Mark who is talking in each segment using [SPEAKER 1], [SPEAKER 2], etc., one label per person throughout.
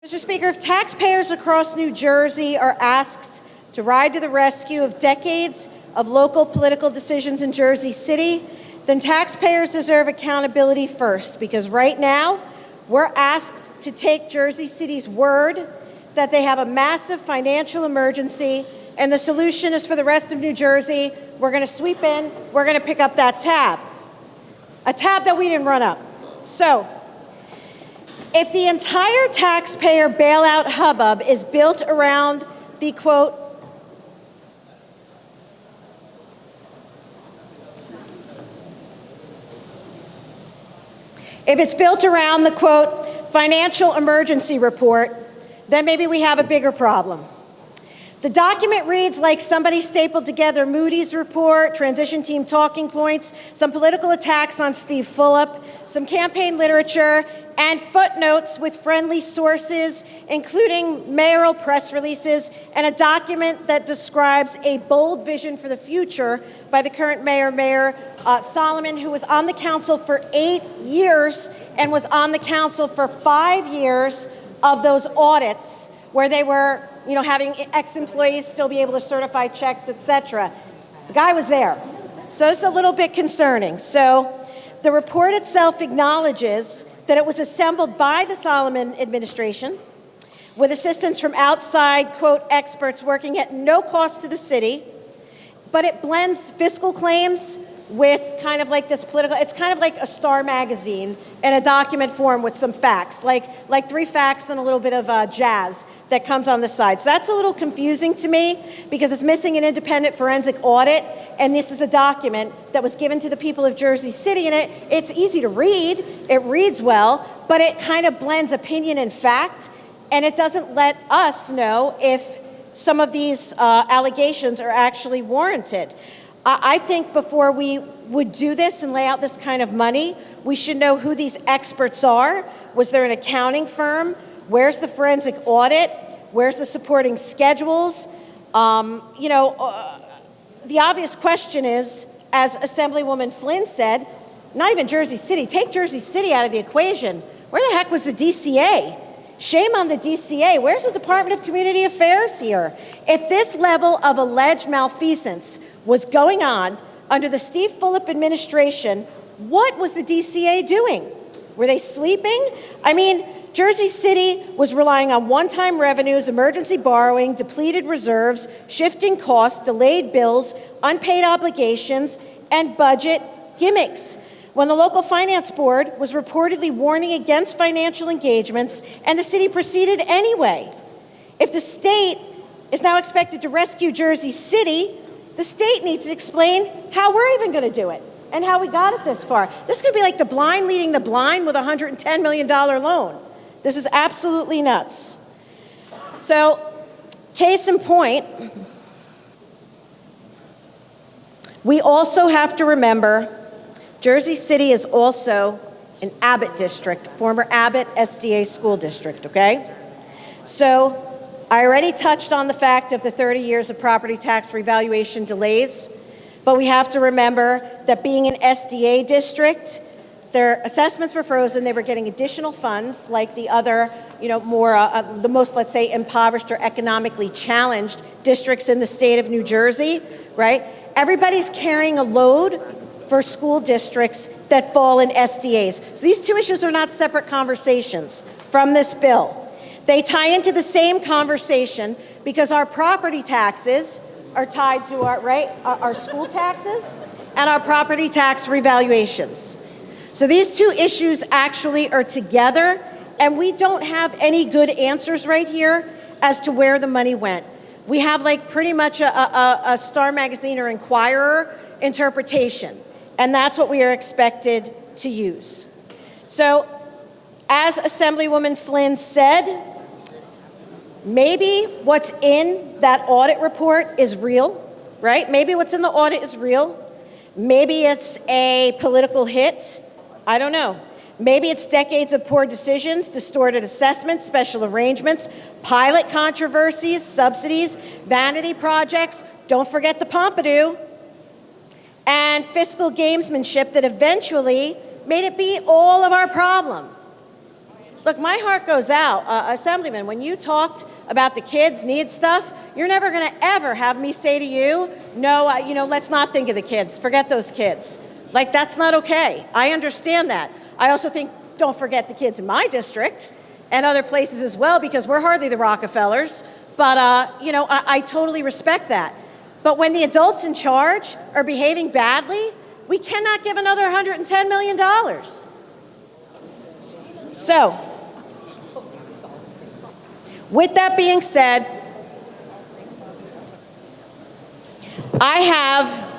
[SPEAKER 1] Mr. Speaker, if taxpayers across New Jersey are asked to ride to the rescue of decades of local political decisions in Jersey City, then taxpayers deserve accountability first, because right now we're asked to take Jersey City's word that they have a massive financial emergency and the solution is for the rest of New Jersey. We're going to sweep in, we're going to pick up that tab, a tab that we didn't run up. So, if the entire taxpayer bailout hubbub is built around the, quote, if it's built around the, quote, financial emergency report, then maybe we have a bigger problem. The document reads like somebody stapled together Moody's report, transition team talking points, some political attacks on Steve Fulop, some campaign literature, and footnotes with friendly sources, including mayoral press releases, and a document that describes a bold vision for the future by the current Mayor Solomon, who was on the council for 8 years and was on the council for 5 years of those audits where they were, having ex-employees still be able to certify checks, etc. The guy was there. So it's a little bit concerning. So the report itself acknowledges that it was assembled by the Solomon administration with assistance from outside, quote, experts working at no cost to the city, but it blends fiscal claims with kind of like this political, it's kind of like a Star magazine in a document form with some facts, like 3 facts and a little bit of jazz that comes on the side. So that's a little confusing to me because it's missing an independent forensic audit, and this is the document that was given to the people of Jersey City, and it's easy to read, it reads well, but it kind of blends opinion and fact, and it doesn't let us know if some of these allegations are actually warranted. I think before we would do this and lay out this kind of money, we should know who these experts are. Was there an accounting firm? Where's the forensic audit? Where's the supporting schedules? The obvious question is, as Assemblywoman Flynn said, not even Jersey City. Take Jersey City out of the equation. Where the heck was the DCA? Shame on the DCA. Where's the Department of Community Affairs here? If this level of alleged malfeasance was going on under the Steve Fulop administration, what was the DCA doing? Were they sleeping? I mean, Jersey City was relying on one-time revenues, emergency borrowing, depleted reserves, shifting costs, delayed bills, unpaid obligations, and budget gimmicks. When the local finance board was reportedly warning against financial engagements, and the city proceeded anyway. If the state is now expected to rescue Jersey City, the state needs to explain how we're even going to do it and how we got it this far. This could be like the blind leading the blind with a $110 million loan. This is absolutely nuts. So, case in point, we also have to remember Jersey City is also an Abbott district, former Abbott SDA school district, okay? So I already touched on the fact of the 30 years of property tax revaluation delays, but we have to remember that being an SDA district, their assessments were frozen. They were getting additional funds like the other, the most, let's say, impoverished or economically challenged districts in the state of New Jersey, right? Everybody's carrying a load for school districts that fall in SDAs. So these two issues are not separate conversations from this bill. They tie into the same conversation because our property taxes are tied to our school taxes and our property tax revaluations. So these two issues actually are together, and we don't have any good answers right here as to where the money went. We have pretty much a Star Magazine or Inquirer interpretation. And that's what we are expected to use. So, as Assemblywoman Flynn said, maybe what's in that audit report is real, right? Maybe what's in the audit is real. Maybe it's a political hit. I don't know. Maybe it's decades of poor decisions, distorted assessments, special arrangements, pilot controversies, subsidies, vanity projects. Don't forget the Pompidou. And fiscal gamesmanship that eventually made it be all of our problem. Look, my heart goes out. Assemblyman, when you talked about the kids' need stuff, you're never going to ever have me say to you, no, let's not think of the kids. Forget those kids. Like, that's not okay. I understand that. I also think, don't forget the kids in my district and other places as well, because we're hardly the Rockefellers. But, I totally respect that. But when the adults in charge are behaving badly, we cannot give another $110 million. So, with that being said, I have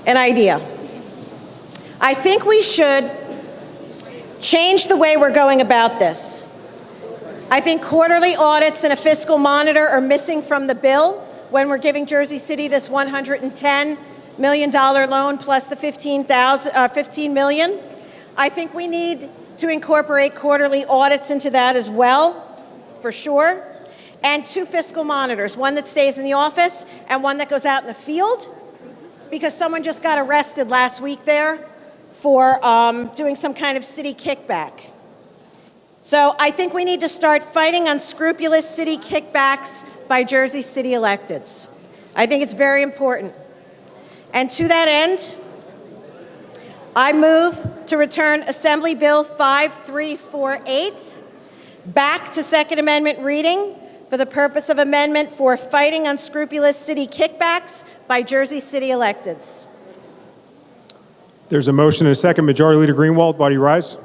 [SPEAKER 1] an idea. I think we should change the way we're going about this. I think quarterly audits and a fiscal monitor are missing from the bill when we're giving Jersey City this $110 million loan plus the $15 million. I think we need to incorporate quarterly audits into that as well, for sure. And 2 fiscal monitors, one that stays in the office and one that goes out in the field, because someone just got arrested last week there for doing some kind of city kickback. So I think we need to start fighting unscrupulous city kickbacks by Jersey City electeds. I think it's very important. And to that end, I move to return Assembly Bill 5348 back to Second Amendment reading for the purpose of amendment for fighting unscrupulous city kickbacks by Jersey City electeds.
[SPEAKER 2] There's a motion and a second. Majority Leader Greenwald, why do you rise?